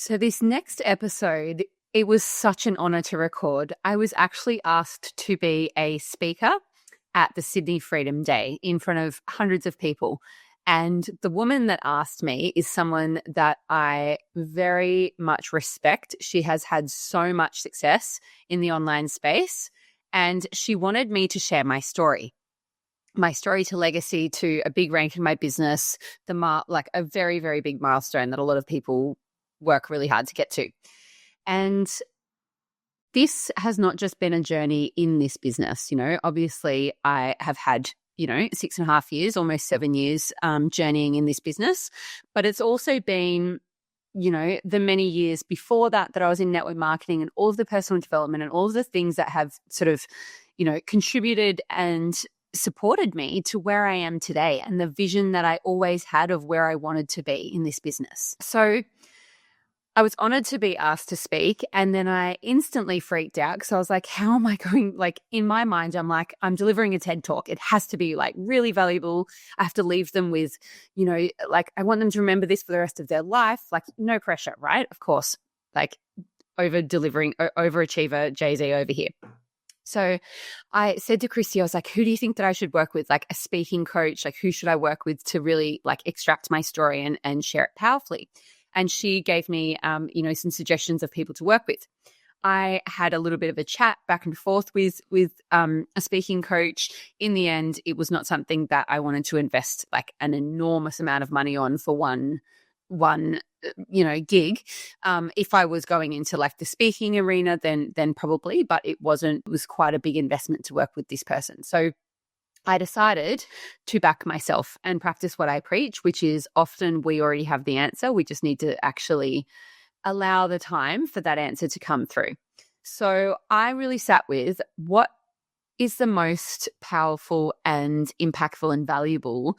So this next episode, it was such an honor to record. I was actually asked to be a speaker at the Sydney Freedom Day in front of hundreds of people. And the woman that asked me is someone that I very much respect. She has had so much success in the online space, and she wanted me to share my story to legacy, to a big rank in my business, like a very, very big milestone that a lot of people work really hard to get to. And this has not just been a journey in this business. Obviously I have had 6.5 years, almost 7 years journeying in this business, but it's also been the many years before that I was in network marketing and all of the personal development and all of the things that have sort of contributed and supported me to where I am today and the vision that I always had of where I wanted to be in this business. So I was honored to be asked to speak, and then I instantly freaked out because I was like, how am I going, in my mind, I'm like, I'm delivering a TED talk. It has to be really valuable. I have to leave them with, I want them to remember this for the rest of their life. No pressure, right? Of course, over-delivering, overachiever Jay-Z over here. So I said to Christy, I was like, who do you think that I should work with? A speaking coach, who should I work with to really extract my story and share it powerfully? And she gave me, some suggestions of people to work with. I had a little bit of a chat back and forth with a speaking coach. In the end, it was not something that I wanted to invest an enormous amount of money on for one gig. If I was going into the speaking arena, then probably, but it wasn't. It was quite a big investment to work with this person. So I decided to back myself and practice what I preach, which is often we already have the answer. We just need to actually allow the time for that answer to come through. So I really sat with what is the most powerful and impactful and valuable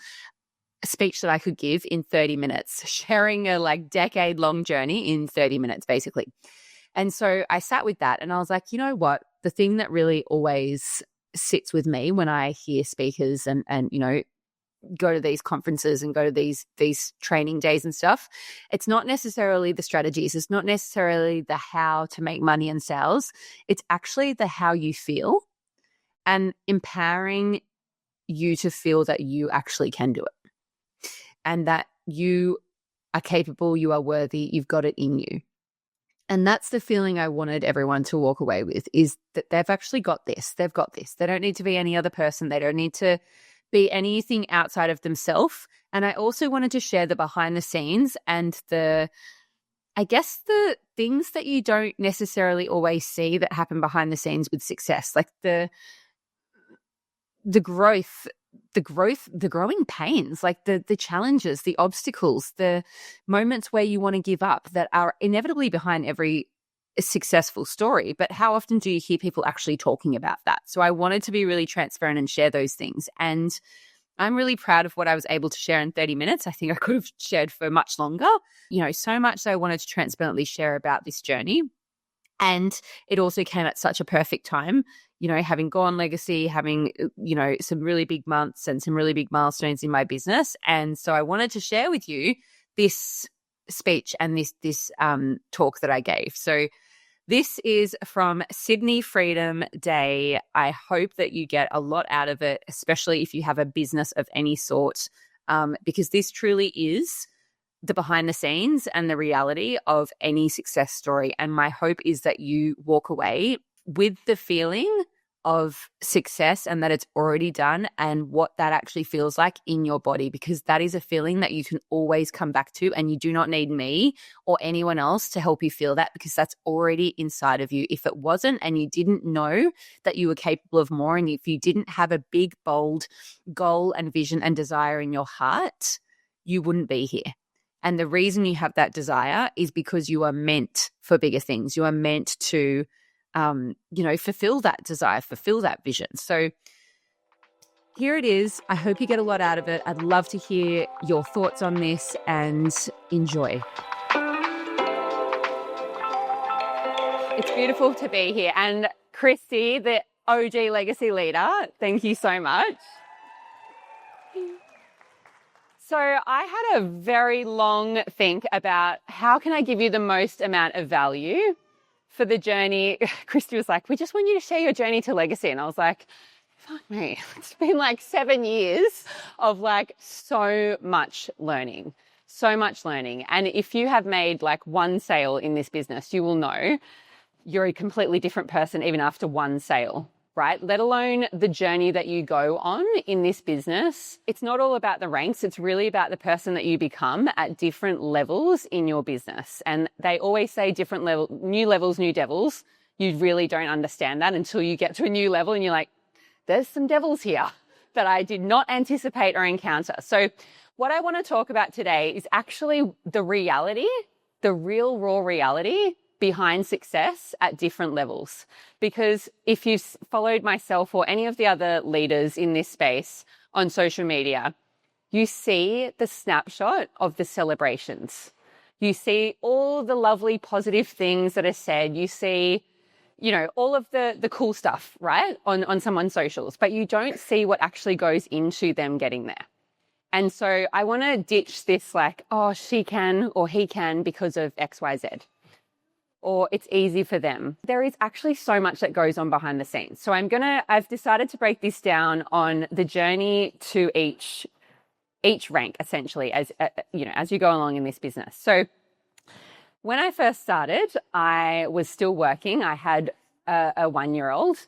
speech that I could give in 30 minutes, sharing a decade-long journey in 30 minutes, basically. And so I sat with that and I was like, you know what? The thing that really always sits with me when I hear speakers and go to these conferences and go to these training days and stuff, it's not necessarily the strategies. It's not necessarily the how to make money and sales. It's actually the how you feel and empowering you to feel that you actually can do it and that you are capable, you are worthy, you've got it in you. And that's the feeling I wanted everyone to walk away with, is that they've actually got this. They've got this. They don't need to be any other person. They don't need to be anything outside of themselves. And I also wanted to share the behind the scenes and the things that you don't necessarily always see that happen behind the scenes with success, the growth, the growing pains, the challenges, the obstacles, the moments where you want to give up that are inevitably behind every successful story. But how often do you hear people actually talking about that? So I wanted to be really transparent and share those things. And I'm really proud of what I was able to share in 30 minutes. I think I could have shared for much longer, so much so I wanted to transparently share about this journey. And it also came at such a perfect time, having gone legacy, having, some really big months and some really big milestones in my business. And so I wanted to share with you this speech and this talk that I gave. So this is from Sydney Freedom Day. I hope that you get a lot out of it, especially if you have a business of any sort, because this truly is the behind the scenes and the reality of any success story. And my hope is that you walk away with the feeling of success and that it's already done and what that actually feels like in your body, because that is a feeling that you can always come back to, and you do not need me or anyone else to help you feel that, because that's already inside of you. If it wasn't and you didn't know that you were capable of more, and if you didn't have a big, bold goal and vision and desire in your heart, you wouldn't be here. And the reason you have that desire is because you are meant for bigger things. You are meant to, fulfill that desire, fulfill that vision. So here it is. I hope you get a lot out of it. I'd love to hear your thoughts on this, and enjoy. It's beautiful to be here. And Christy, the OG legacy leader, thank you so much. So I had a very long think about how can I give you the most amount of value for the journey. Christy was like, we just want you to share your journey to legacy. And I was like, fuck me. It's been like 7 years of like so much learning. So much learning. And if you have made like one sale in this business, you will know you're a completely different person even after one sale, right? Let alone the journey that you go on in this business. It's not all about the ranks. It's really about the person that you become at different levels in your business. And they always say different level, new levels, new devils. You really don't understand that until you get to a new level and you're like, there's some devils here that I did not anticipate or encounter. So what I want to talk about today is actually the reality, the real raw reality behind success at different levels. Because if you've followed myself or any of the other leaders in this space on social media, you see the snapshot of the celebrations. You see all the lovely positive things that are said. You see, you know, all of the cool stuff, right, on someone's socials, but you don't see what actually goes into them getting there. And so I want to ditch this like, oh, she can or he can because of X, Y, Z. Or it's easy for them. There is actually so much that goes on behind the scenes. So I've decided to break this down on the journey to each rank, essentially, as you know, as you go along in this business. So when I first started, I was still working. I had a 1-year-old,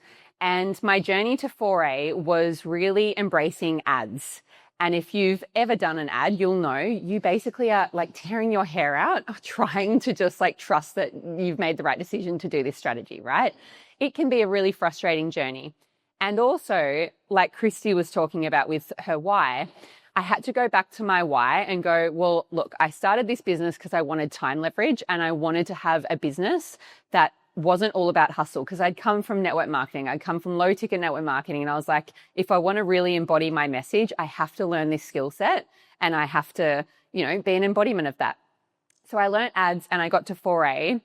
and my journey to 4A was really embracing ads. And if you've ever done an ad, you'll know you basically are like tearing your hair out, trying to just like trust that you've made the right decision to do this strategy, right? It can be a really frustrating journey. And also, like Christy was talking about with her why, I had to go back to my why and go, well, look, I started this business because I wanted time leverage and I wanted to have a business that wasn't all about hustle, because I'd come from network marketing. I'd come from low ticket network marketing. And I was like, if I want to really embody my message, I have to learn this skill set and I have to, you know, be an embodiment of that. So I learned ads and I got to 4A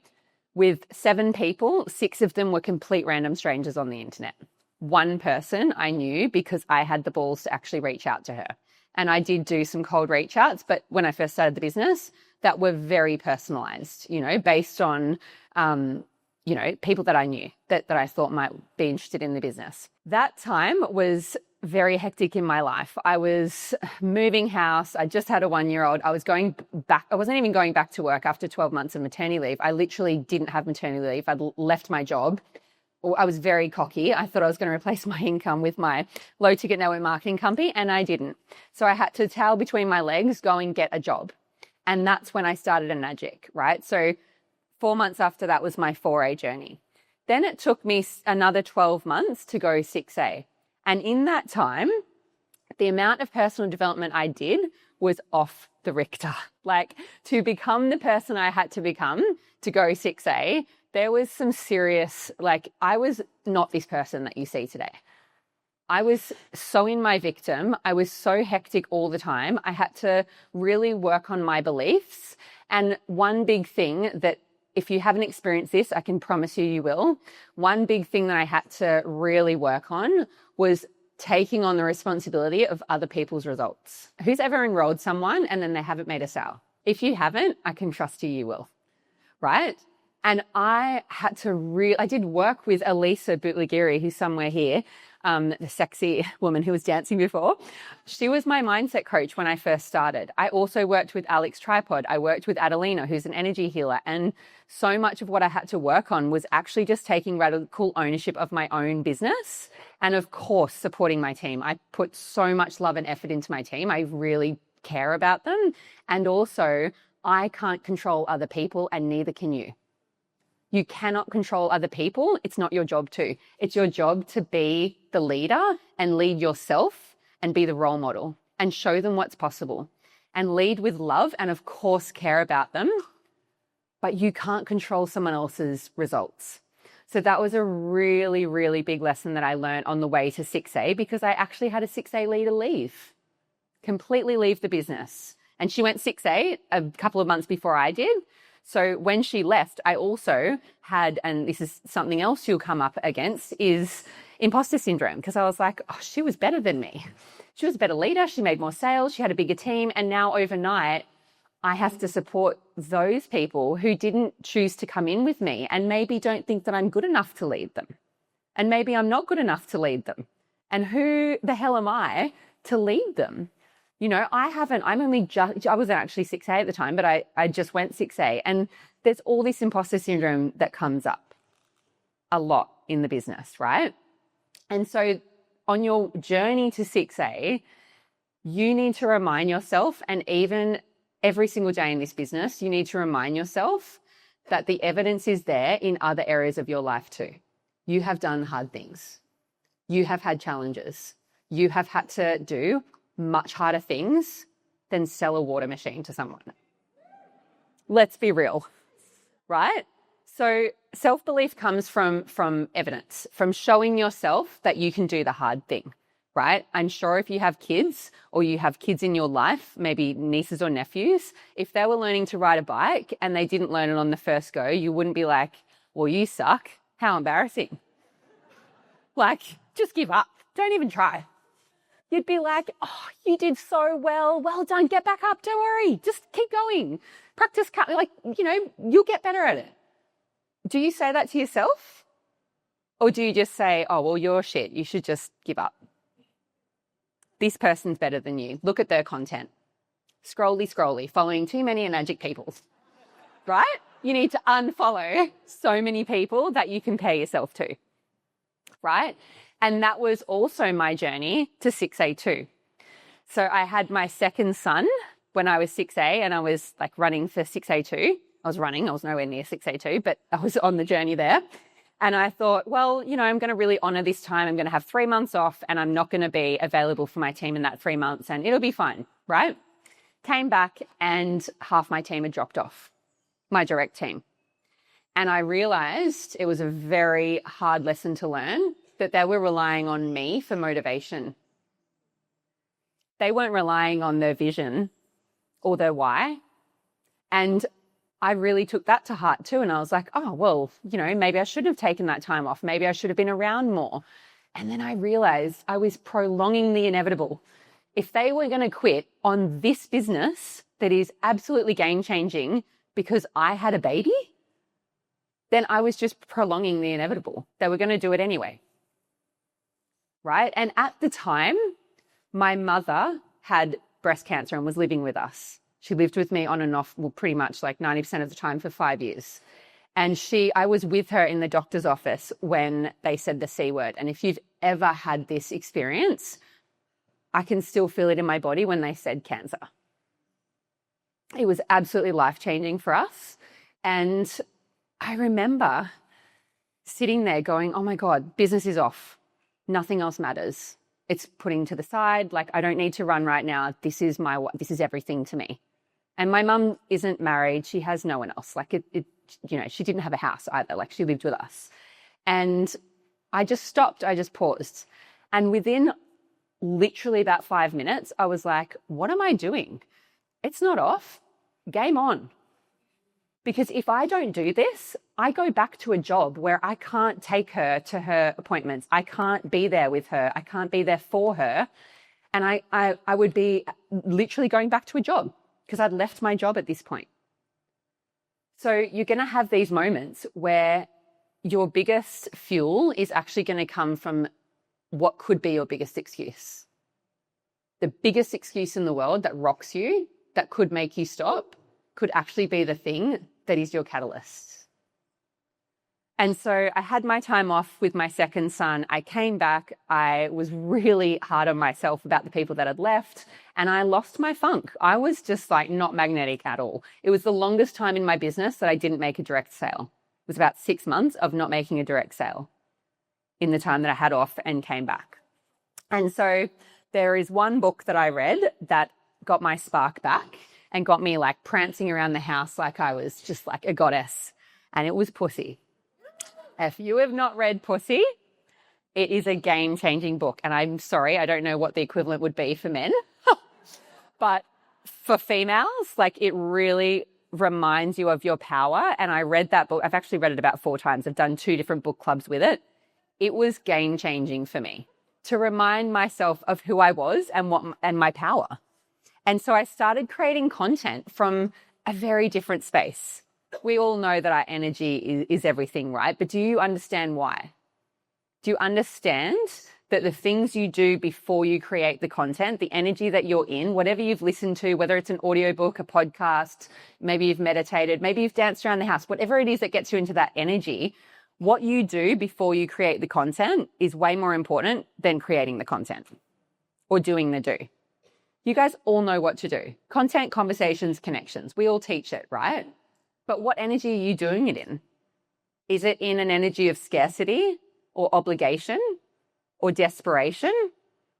with 7 people. 6 of them were complete random strangers on the internet. 1 person I knew because I had the balls to actually reach out to her. And I did do some cold reach outs, but when I first started the business, that were very personalized, you know, based on, you know, people that I knew that I thought might be interested in the business. That time was very hectic in my life. I was moving house. I just had a 1-year-old. I was going back. I wasn't even going back to work after 12 months of maternity leave. I literally didn't have maternity leave. I'd left my job. I was very cocky. I thought I was going to replace my income with my low ticket network marketing company, and I didn't. So I had to tail between my legs, go and get a job. And that's when I started a magic, right? So 4 months after that was my 4A journey. Then it took me another 12 months to go 6A. And in that time, the amount of personal development I did was off the Richter. Like, to become the person I had to become to go 6A, there was some serious, like, I was not this person that you see today. I was so in my victim. I was so hectic all the time. I had to really work on my beliefs. And one big thing that, if you haven't experienced this, I can promise you will. One big thing that I had to really work on was taking on the responsibility of other people's results. Who's ever enrolled someone and then they haven't made a sale? If you haven't, I can trust you will, right? And I had to I did work with Elisa Bootligiri, who's somewhere here, the sexy woman who was dancing before. She was my mindset coach when I first started. I also worked with Alex Tripod. I worked with Adelina, who's an energy healer. And so much of what I had to work on was actually just taking radical ownership of my own business. And of course, supporting my team. I put so much love and effort into my team. I really care about them. And also, I can't control other people, and neither can you. You cannot control other people. It's not your job to. It's your job to be the leader and lead yourself and be the role model and show them what's possible and lead with love and, of course, care about them. But you can't control someone else's results. So that was a really, really big lesson that I learned on the way to 6A, because I actually had a 6A leader completely leave the business. And she went 6A a couple of months before I did. So when she left, I also had, and this is something else you'll come up against, is imposter syndrome. Because I was like, oh, she was better than me. She was a better leader. She made more sales. She had a bigger team. And now overnight, I have to support those people who didn't choose to come in with me and maybe don't think that I'm good enough to lead them. And maybe I'm not good enough to lead them. And who the hell am I to lead them? You know, I wasn't actually 6A at the time, but I just went 6A. And there's all this imposter syndrome that comes up a lot in the business, right? And so on your journey to 6A, you need to remind yourself, and even every single day in this business, you need to remind yourself that the evidence is there in other areas of your life too. You have done hard things. You have had challenges. You have had to do much harder things than sell a water machine to someone. Let's be real, right? So self-belief comes from evidence, from showing yourself that you can do the hard thing, right? I'm sure if you have kids or you have kids in your life, maybe nieces or nephews, if they were learning to ride a bike and they didn't learn it on the first go, you wouldn't be like, well, you suck. How embarrassing. Like, just give up. Don't even try. You'd be like, oh, you did so well. Well done. Get back up. Don't worry. Just keep going. Practice, you'll get better at it. Do you say that to yourself? Or do you just say, oh, well, you're shit. You should just give up. This person's better than you. Look at their content. Scrolly, following too many energic people. Right? You need to unfollow so many people that you compare yourself to. Right? And that was also my journey to 6A too. So I had my second son when I was 6A and I was like running for 6A2. I was nowhere near 6A2, but I was on the journey there. And I thought, well, I'm going to really honor this time. I'm going to have 3 months off and I'm not going to be available for my team in that 3 months and it'll be fine, right? Came back and half my team had dropped off, my direct team. And I realized it was a very hard lesson to learn that they were relying on me for motivation. They weren't relying on their vision or their why. And I really took that to heart too. And I was like, oh, well, maybe I should have taken that time off. Maybe I should have been around more. And then I realized I was prolonging the inevitable. If they were going to quit on this business that is absolutely game-changing because I had a baby, then I was just prolonging the inevitable. They were going to do it anyway. Right? And at the time, my mother had breast cancer and was living with us. She lived with me on and off, well, pretty much like 90% of the time for 5 years. And I was with her in the doctor's office when they said the C word. And if you've ever had this experience, I can still feel it in my body when they said cancer. It was absolutely life-changing for us. And I remember sitting there going, oh my God, business is off. Nothing else matters. It's putting to the side. Like, I don't need to run right now. This is everything to me. And my mum isn't married. She has no one else. Like she didn't have a house either. Like, she lived with us. And I just stopped. I just paused. And within literally about 5 minutes, I was like, what am I doing? It's not off. Game on. Because if I don't do this, I go back to a job where I can't take her to her appointments. I can't be there with her. I can't be there for her. And I would be literally going back to a job because I'd left my job at this point. So you're going to have these moments where your biggest fuel is actually going to come from what could be your biggest excuse. The biggest excuse in the world that rocks you, that could make you stop, could actually be the thing that is your catalyst. And so I had my time off with my second son. I came back. I was really hard on myself about the people that had left, and I lost my funk. I was just like not magnetic at all. It was the longest time in my business that I didn't make a direct sale. It was about 6 months of not making a direct sale in the time that I had off and came back. And so there is one book that I read that got my spark back and got me like prancing around the house like I was just like a goddess. And it was Pussy. If you have not read Pussy, it is a game-changing book. And I'm sorry, I don't know what the equivalent would be for men. But for females, like it really reminds you of your power. And I read that book. I've actually read it about 4 times. I've done 2 different book clubs with it. It was game changing for me to remind myself of who I was and my power. And so I started creating content from a very different space. We all know that our energy is everything, right? But do you understand why? Do you understand that the things you do before you create the content, the energy that you're in, whatever you've listened to, whether it's an audiobook, a podcast, maybe you've meditated, maybe you've danced around the house, whatever it is that gets you into that energy, what you do before you create the content is way more important than creating the content or doing the do. You guys all know what to do. Content, conversations, connections. We all teach it, right? But what energy are you doing it in? Is it in an energy of scarcity or obligation or desperation?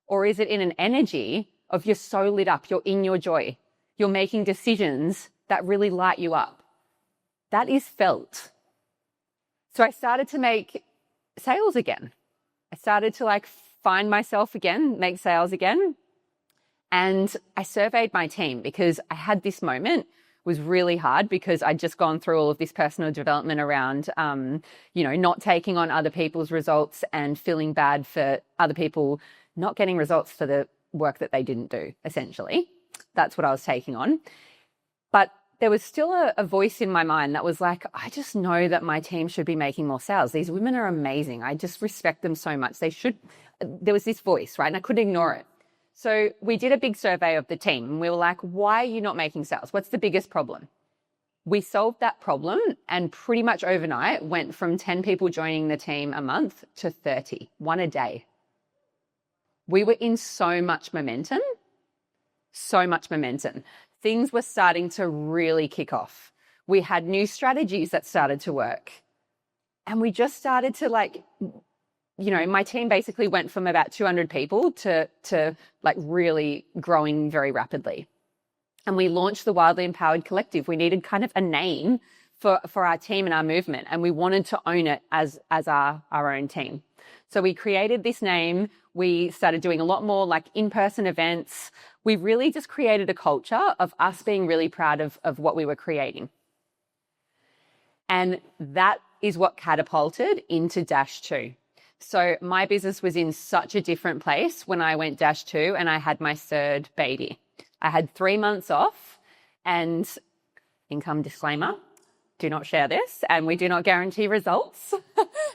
Or is it in an energy of you're so lit up, you're in your joy, you're making decisions that really light you up? That is felt. So I started to make sales again. I started to find myself again, make sales again. And I surveyed my team because I had this moment. It was really hard because I'd just gone through all of this personal development around, not taking on other people's results and feeling bad for other people not getting results for the work that they didn't do, essentially. That's what I was taking on. But there was still a voice in my mind that was like, I just know that my team should be making more sales. These women are amazing. I just respect them so much. There was this voice, right? And I couldn't ignore it. So we did a big survey of the team and we were like, why are you not making sales? What's the biggest problem? We solved that problem and pretty much overnight went from 10 people joining the team a month to 30, 1 a day. We were in so much momentum. Things were starting to really kick off. We had new strategies that started to work. And we just started to my team basically went from about 200 people to really growing very rapidly. And we launched the Wildly Empowered Collective. We needed kind of a name for our team and our movement. And we wanted to own it as our own team. So we created this name. We started doing a lot more in-person events. We really just created a culture of us being really proud of what we were creating. And that is what catapulted into Dash 2. So my business was in such a different place when I went Dash 2 and I had my 3rd baby. I had 3 months off, and income disclaimer, do not share this, and we do not guarantee results.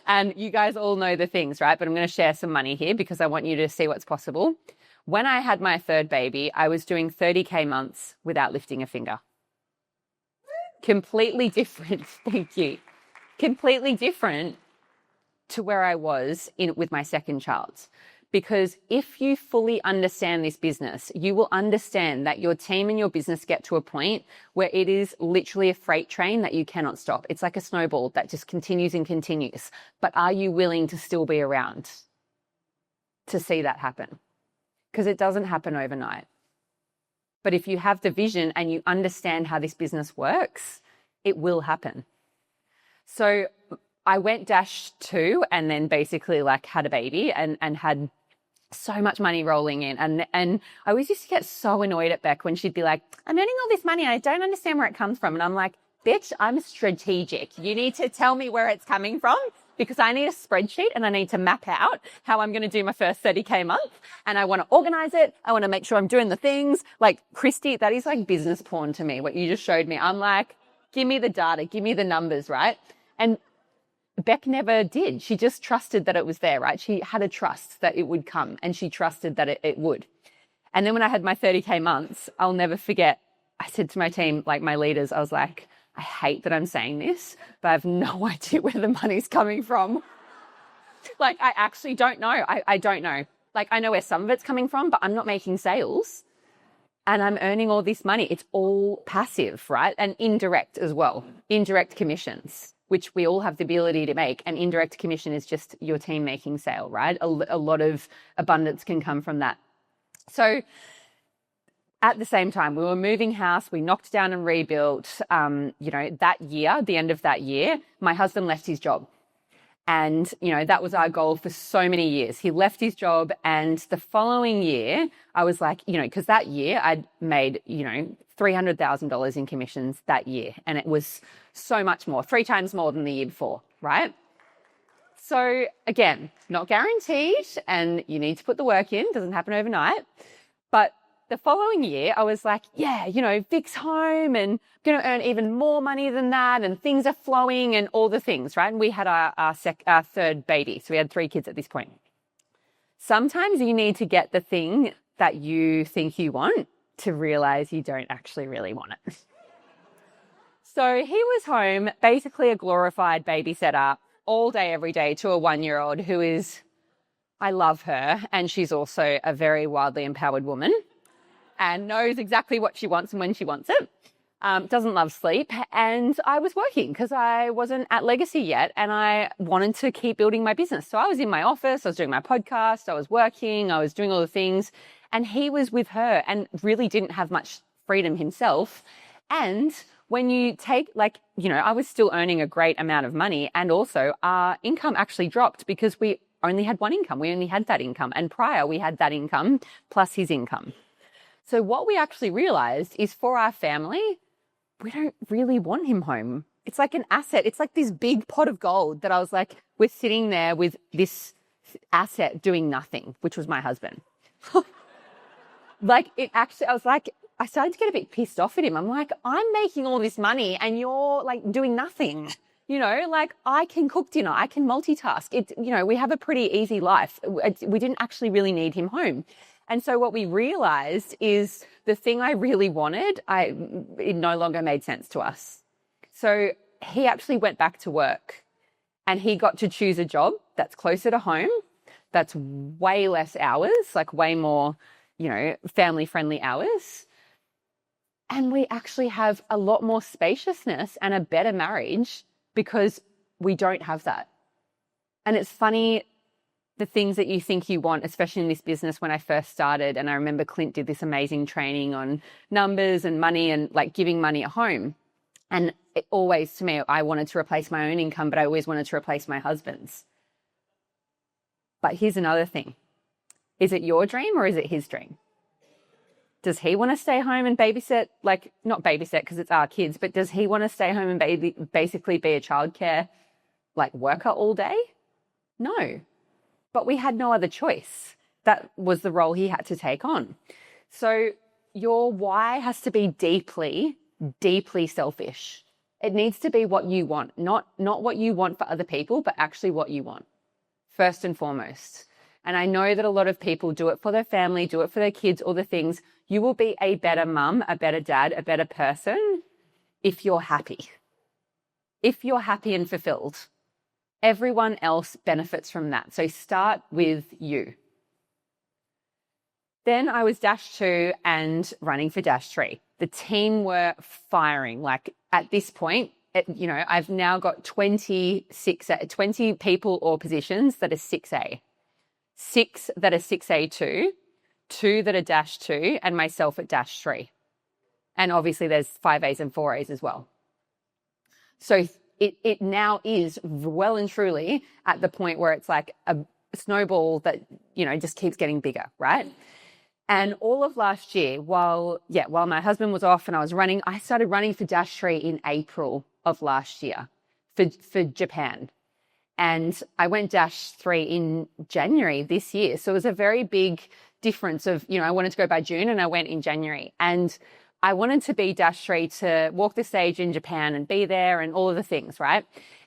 And you guys all know the things, right? But I'm going to share some money here because I want you to see what's possible. When I had my 3rd baby, I was doing 30K months without lifting a finger. Completely different. Thank you. Completely different to where I was with my 2nd child. Because if you fully understand this business, you will understand that your team and your business get to a point where it is literally a freight train that you cannot stop. It's like a snowball that just continues and continues. But are you willing to still be around to see that happen? Because it doesn't happen overnight. But if you have the vision and you understand how this business works, it will happen. So I went Dash 2 and then basically had a baby and had so much money rolling in. And I always used to get so annoyed at Beck when she'd be like, I'm earning all this money and I don't understand where it comes from. And I'm like, bitch, I'm strategic. You need to tell me where it's coming from because I need a spreadsheet and I need to map out how I'm going to do my first 30K month. And I want to organize it. I want to make sure I'm doing the things. Christy, that is business porn to me, what you just showed me. I'm like, give me the data, give me the numbers, right? And Beck never did. She just trusted that it was there, right? She had a trust that it would come and she trusted that it would. And then when I had my 30K months, I'll never forget, I said to my team, my leaders, I was like, I hate that I'm saying this, but I have no idea where the money's coming from. I actually don't know. I don't know. I know where some of it's coming from, but I'm not making sales and I'm earning all this money. It's all passive, right? And indirect as well, indirect commissions, which we all have the ability to make. And indirect commission is just your team making sale, right? A lot of abundance can come from that. So at the same time, we were moving house, we knocked down and rebuilt. That year, the end of that year, my husband left his job. And, that was our goal for so many years. He left his job, and the following year I was like, because that year I'd made, $300,000 in commissions that year. And it was so much more, 3 times more than the year before, right? So again, not guaranteed, and you need to put the work in. Doesn't happen overnight. But the following year, I was like, Vic's home and going to earn even more money than that, and things are flowing and all the things, right? And we had our third baby. So we had 3 kids at this point. Sometimes you need to get the thing that you think you want to realize you don't actually really want it. So he was home, basically a glorified babysitter all day, every day to a 1-year-old who is, I love her, and she's also a very wildly empowered woman and knows exactly what she wants and when she wants it. Doesn't love sleep. And I was working because I wasn't at legacy yet, and I wanted to keep building my business. So I was in my office, I was doing my podcast, I was working, I was doing all the things, and he was with her and really didn't have much freedom himself. And when you take, I was still earning a great amount of money, and also our income actually dropped because we only had one income. We only had that income. And prior, we had that income plus his income. So what we actually realized is, for our family, we don't really want him home. It's like an asset. It's like this big pot of gold that I was like, we're sitting there with this asset doing nothing, which was my husband. I started to get a bit pissed off at him. I'm like, I'm making all this money and you're like doing nothing. I can cook dinner, I can multitask. We have a pretty easy life. We didn't actually really need him home. And so what we realized is the thing I really wanted, it no longer made sense to us. So he actually went back to work, and he got to choose a job that's closer to home, that's way less hours, like way more, family-friendly hours. And we actually have a lot more spaciousness and a better marriage because we don't have that. And it's funny, the things that you think you want, especially in this business when I first started. And I remember Clint did this amazing training on numbers and money and like giving money at home. And it always, to me, I wanted to replace my own income, but I always wanted to replace my husband's. But here's another thing. Is it your dream or is it his dream? Does he want to stay home and babysit, not babysit because it's our kids, but does he want to stay home and basically be a childcare worker all day? No. But we had no other choice. That was the role he had to take on. So your why has to be deeply, deeply selfish. It needs to be what you want, not what you want for other people, but actually what you want, first and foremost. And I know that a lot of people do it for their family, do it for their kids, all the things. You will be a better mum, a better dad, a better person if you're happy. If you're happy and fulfilled. Everyone else benefits from that. So start with you. Then I was Dash 2 and running for Dash 3. The team were firing. At this point, I've now got 20 people or positions that are 6A. 6 that are 6A2, 2 that are Dash 2, and myself at Dash 3. And obviously there's 5As and 4As as well. So it now is well and truly at the point where it's like a snowball that, just keeps getting bigger, right? And all of last year, while my husband was off and I was running, I started running for Dash 3 in April of last year for Japan. And I went Dash 3 in January this year. So it was a very big difference of, I wanted to go by June and I went in January. And I wanted to be Dash 3 to walk the stage in Japan and be there and all of the things, right?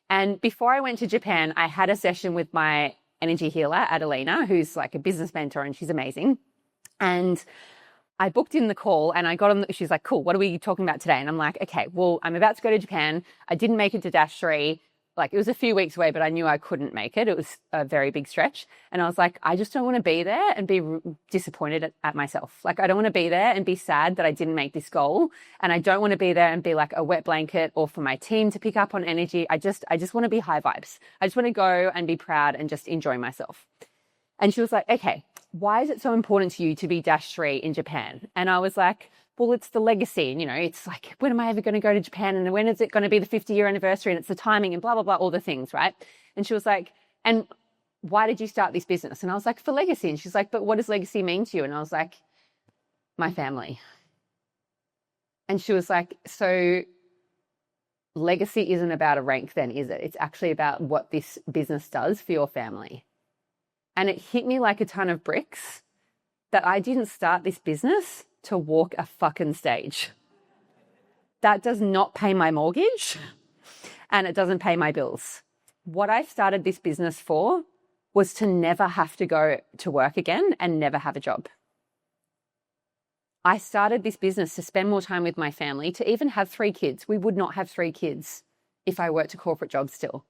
And before I went to Japan, I had a session with my energy healer, Adelina, who's like a business mentor and she's amazing. And I booked in the call and I got on, she's like, cool, what are we talking about today? And I'm like, okay, well, I'm about to go to Japan. I didn't make it to Dash 3. It was a few weeks away, but I knew I couldn't make it. It was a very big stretch. And I was like, I just don't want to be there and be disappointed at myself. I don't want to be there and be sad that I didn't make this goal. And I don't want to be there and be like a wet blanket or for my team to pick up on energy. I just want to be high vibes. I just want to go and be proud and just enjoy myself. And she was like, okay, why is it so important to you to be Dash 3 in Japan? And I was like, well, it's the legacy. And, it's like, when am I ever going to go to Japan? And when is it going to be the 50-year anniversary? And it's the timing and blah, blah, blah, all the things, right? And she was like, and why did you start this business? And I was like, for legacy. And she's like, but what does legacy mean to you? And I was like, my family. And she was like, so legacy isn't about a rank then, is it? It's actually about what this business does for your family. And it hit me like a ton of bricks that I didn't start this business to walk a fucking stage. That does not pay my mortgage and it doesn't pay my bills. What I started this business for was to never have to go to work again and never have a job. I started this business to spend more time with my family, to even have 3 kids. We would not have 3 kids if I worked a corporate job still.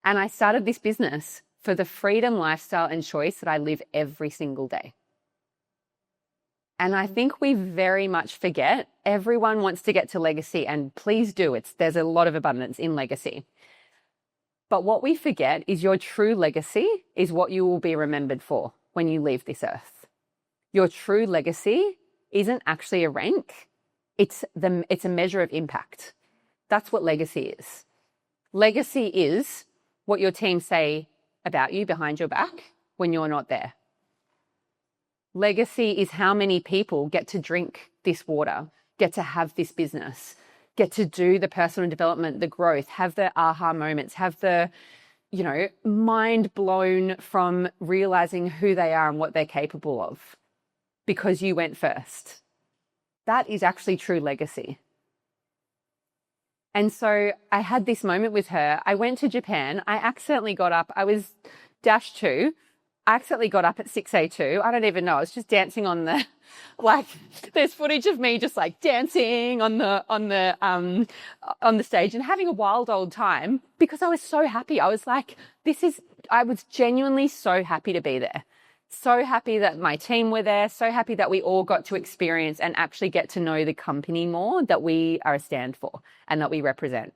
And I started this business for the freedom, lifestyle, and choice that I live every single day. And I think we very much forget, everyone wants to get to legacy, and please do. There's a lot of abundance in legacy. But what we forget is your true legacy is what you will be remembered for when you leave this earth. Your true legacy isn't actually a rank. It's a measure of impact. That's what legacy is. Legacy is what your team say about you behind your back when you're not there. Legacy is how many people get to drink this water, get to have this business, get to do the personal development, the growth, have the aha moments, have the, mind blown from realizing who they are and what they're capable of because you went first. That is actually true legacy. And so I had this moment with her. I went to Japan. I accidentally got up. I was -2. I accidentally got up at 6:02. I don't even know. I was just dancing on the, there's footage of me just dancing on the stage and having a wild old time because I was so happy. I was like, I was genuinely so happy to be there. So happy that my team were there. So happy that we all got to experience and actually get to know the company more that we are a stand for and that we represent.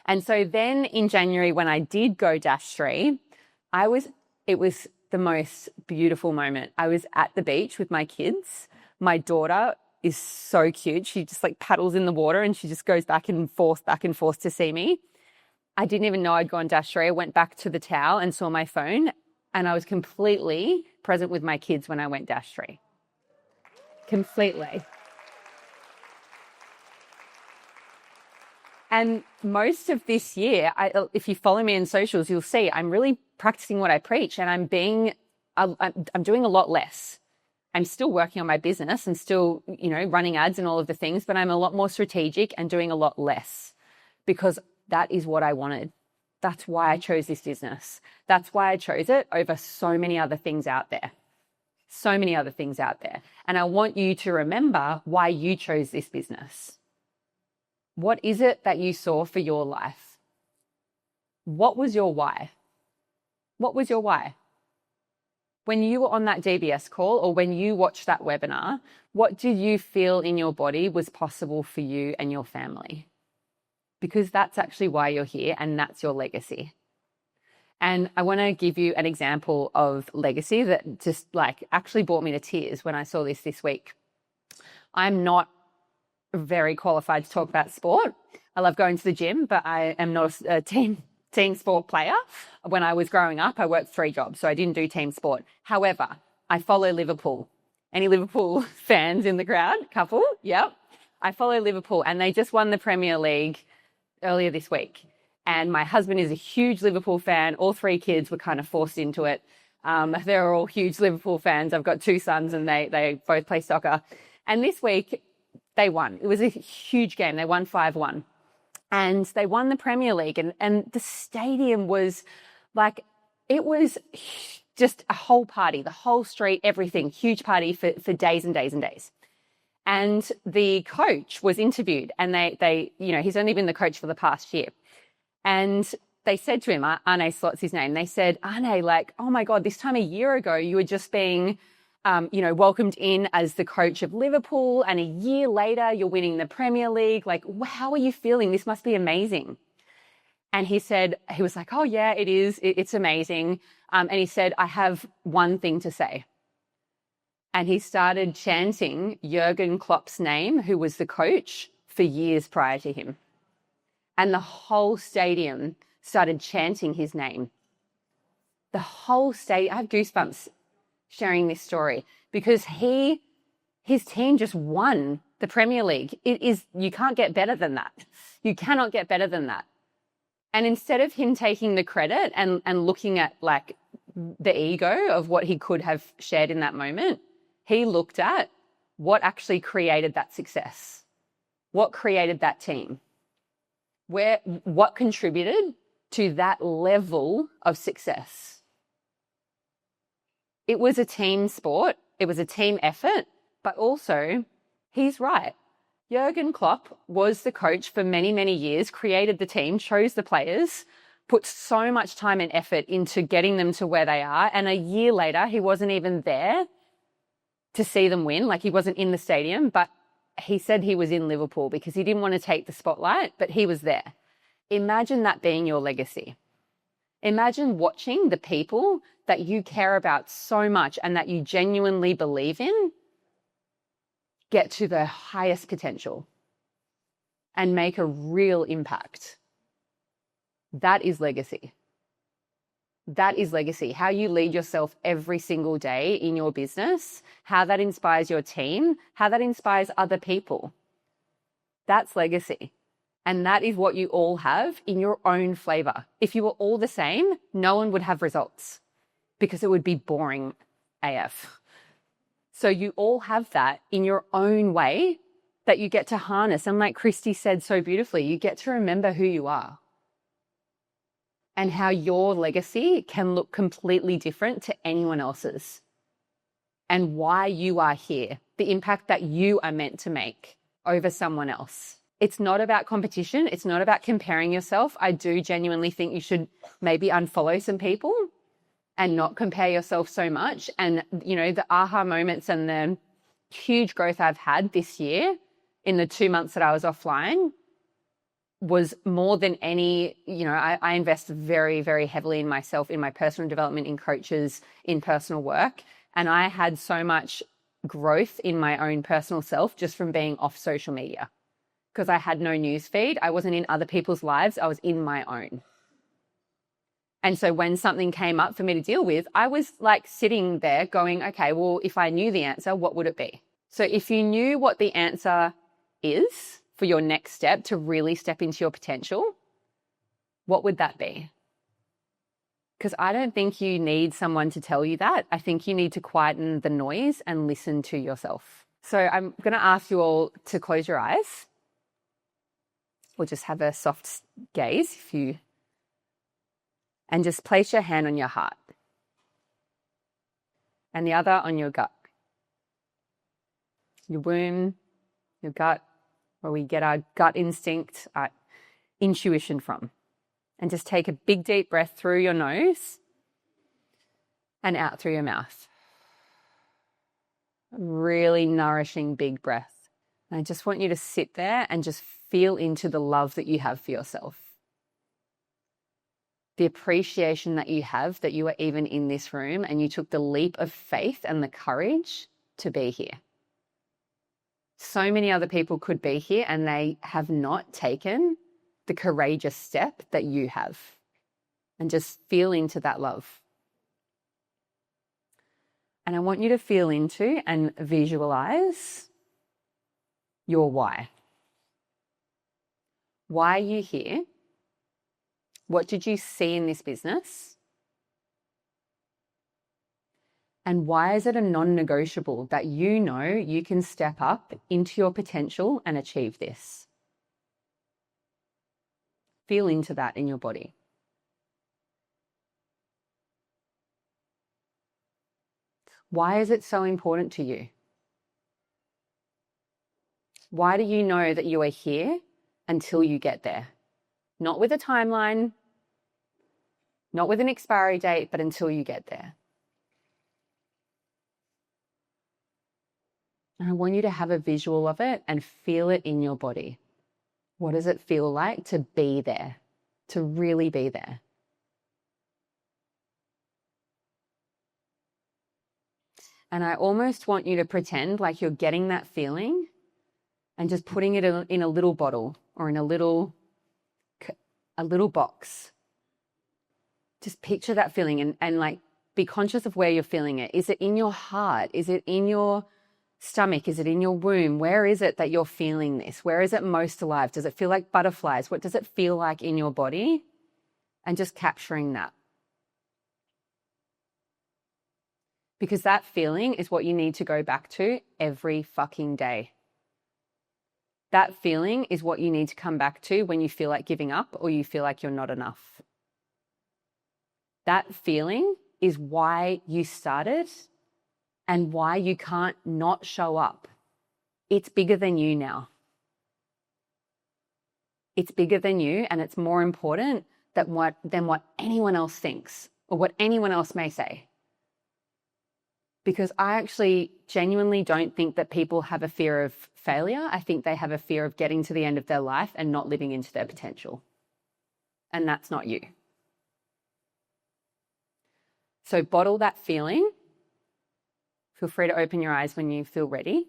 And so then in January, when I did go -3, it was the most beautiful moment. I was at the beach with my kids. My daughter is so cute. She just paddles in the water and she just goes back and forth to see me. I didn't even know I'd gone -3. I went back to the towel and saw my phone, and I was completely present with my kids when I went -3. Completely. And most of this year, if you follow me in socials, you'll see I'm really practicing what I preach, and I'm doing a lot less. I'm still working on my business and still, running ads and all of the things, but I'm a lot more strategic and doing a lot less because that is what I wanted. That's why I chose this business. That's why I chose it over so many other things out there. So many other things out there. And I want you to remember why you chose this business. What is it that you saw for your life? What was your why? What was your why? When you were on that DBS call or when you watched that webinar, what did you feel in your body was possible for you and your family? Because that's actually why you're here and that's your legacy. And I want to give you an example of legacy that just actually brought me to tears when I saw this week. I'm not very qualified to talk about sport. I love going to the gym, but I am not a team sport player. When I was growing up, I worked 3 jobs, so I didn't do team sport. However, I follow Liverpool. Any Liverpool fans in the crowd? Couple? Yep. I follow Liverpool, and they just won the Premier League earlier this week. And my husband is a huge Liverpool fan. All 3 kids were kind of forced into it. They're all huge Liverpool fans. I've got 2 sons and they both play soccer. And this week they won. It was a huge game. They won 5-1. And they won the Premier League. And the stadium was it was just a whole party, the whole street, everything, huge party for days and days and days. And the coach was interviewed, and they he's only been the coach for the past year. And they said to him, Arne Slot's his name, they said, Arne, oh my God, this time a year ago, you were just being, welcomed in as the coach of Liverpool. And a year later, you're winning the Premier League. How are you feeling? This must be amazing. And he was like, oh yeah, it is. It's amazing. And he said, I have one thing to say. And he started chanting Jurgen Klopp's name, who was the coach for years prior to him. And the whole stadium started chanting his name. The whole state, I have goosebumps sharing this story because his team just won the Premier League. You can't get better than that. You cannot get better than that. And instead of him taking the credit and looking at like the ego of what he could have shared in that moment, he looked at what actually created that success, what created that team, what contributed to that level of success. It was a team sport. It was a team effort, but also he's right. Jurgen Klopp was the coach for many, many years, created the team, chose the players, put so much time and effort into getting them to where they are. And a year later, he wasn't even there to see them win. Like, he wasn't in the stadium, but he said he was in Liverpool because he didn't want to take the spotlight, but he was there. Imagine that being your legacy. Imagine watching the people that you care about so much and that you genuinely believe in get to their highest potential and make a real impact. That is legacy. That is legacy. How you lead yourself every single day in your business, how that inspires your team, how that inspires other people. That's legacy. And that is what you all have in your own flavor. If you were all the same, no one would have results because it would be boring AF. So you all have that in your own way that you get to harness. And like Christy said so beautifully, you get to remember who you are and how your legacy can look completely different to anyone else's and why you are here, the impact that you are meant to make over someone else. It's not about competition. It's not about comparing yourself. I do genuinely think you should maybe unfollow some people and not compare yourself so much. And, you know, the aha moments and the huge growth I've had this year in the 2 months that I was offline was more than any, you know, I invest very, very heavily in myself, in my personal development, in coaches, in personal work. And I had so much growth in my own personal self just from being off social media because I had no news feed. I wasn't in other people's lives. I was in my own. And so when something came up for me to deal with, I was like sitting there going, okay, well, if I knew the answer, what would it be? So if you knew what the answer is for your next step to really step into your potential, what would that be? Because I don't think you need someone to tell you that. I think you need to quieten the noise and listen to yourself. So I'm going to ask you all to close your eyes or just have a soft gaze and just place your hand on your heart and the other on your gut. Your womb, your gut, where we get our gut instinct, our intuition from. And just take a big deep breath through your nose and out through your mouth. A really nourishing big breath. And I just want you to sit there and just feel into the love that you have for yourself. The appreciation that you have that you are even in this room and you took the leap of faith and the courage to be here. So many other people could be here and they have not taken the courageous step that you have. And just feel into that love. And I want you to feel into and visualize your why. Why are you here? What did you see in this business? And why is it a non-negotiable that you know you can step up into your potential and achieve this? Feel into that in your body. Why is it so important to you? Why do you know that you are here until you get there? Not with a timeline, not with an expiry date, but until you get there. And I want you to have a visual of it and feel it in your body. What does it feel like to be there, to really be there? And I almost want you to pretend like you're getting that feeling and just putting it in a little bottle or in a little box Just picture that feeling and like be conscious of where you're feeling it. Is it in your heart? Is it in your stomach? Is it in your womb? Where is it that you're feeling this? Where is it most alive? Does it feel like butterflies? What does it feel like in your body? And just capturing that. Because that feeling is what you need to go back to every fucking day. That feeling is what you need to come back to when you feel like giving up or you feel like you're not enough. That feeling is why you started and why you can't not show up. It's bigger than you now. It's bigger than you, and it's more important than what anyone else thinks or what anyone else may say. Because I actually genuinely don't think that people have a fear of failure. I think they have a fear of getting to the end of their life and not living into their potential. And that's not you. So bottle that feeling. Feel free to open your eyes when you feel ready.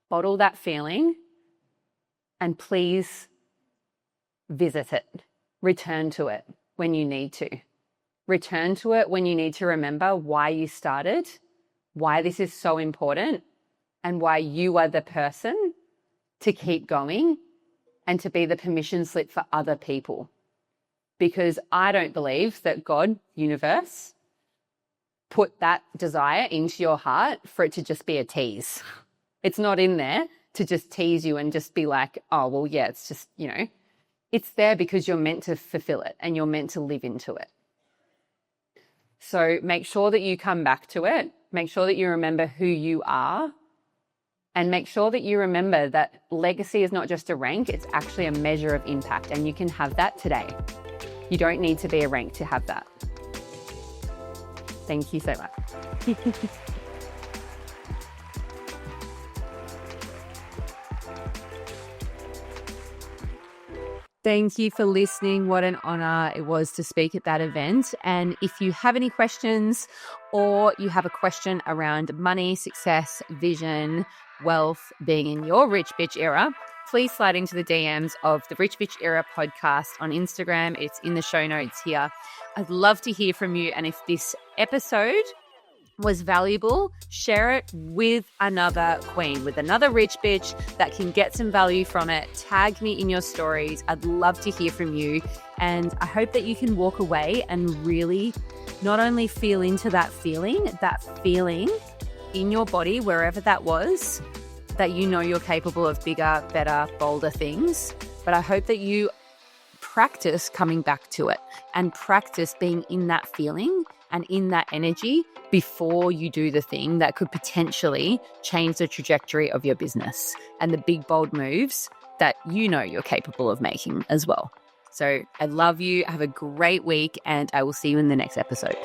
Bottle that feeling and please visit it. Return to it when you need to. Return to it when you need to remember why you started, why this is so important, and why you are the person to keep going and to be the permission slip for other people. Because I don't believe that God, universe, put that desire into your heart for it to just be a tease. It's not in there to just tease you and just be like, oh, well, yeah, it's just, it's there because you're meant to fulfill it and you're meant to live into it. So make sure that you come back to it. Make sure that you remember who you are. And make sure that you remember that legacy is not just a rank, it's actually a measure of impact. And you can have that today. You don't need to be a rank to have that. Thank you so much. Thank you for listening. What an honor it was to speak at that event. And if you have any questions or you have a question around money, success, vision, wealth, being in your Rich Bitch era, please slide into the DMs of the Rich Bitch Era podcast on Instagram. It's in the show notes here. I'd love to hear from you. And if this episode was valuable, share it with another queen, with another rich bitch that can get some value from it. Tag me in your stories. I'd love to hear from you. And I hope that you can walk away and really not only feel into that feeling in your body, wherever that was, that you know you're capable of bigger, better, bolder things. But I hope that you practice coming back to it and practice being in that feeling and in that energy before you do the thing that could potentially change the trajectory of your business and the big, bold moves that you know you're capable of making as well. So I love you. Have a great week, and I will see you in the next episode.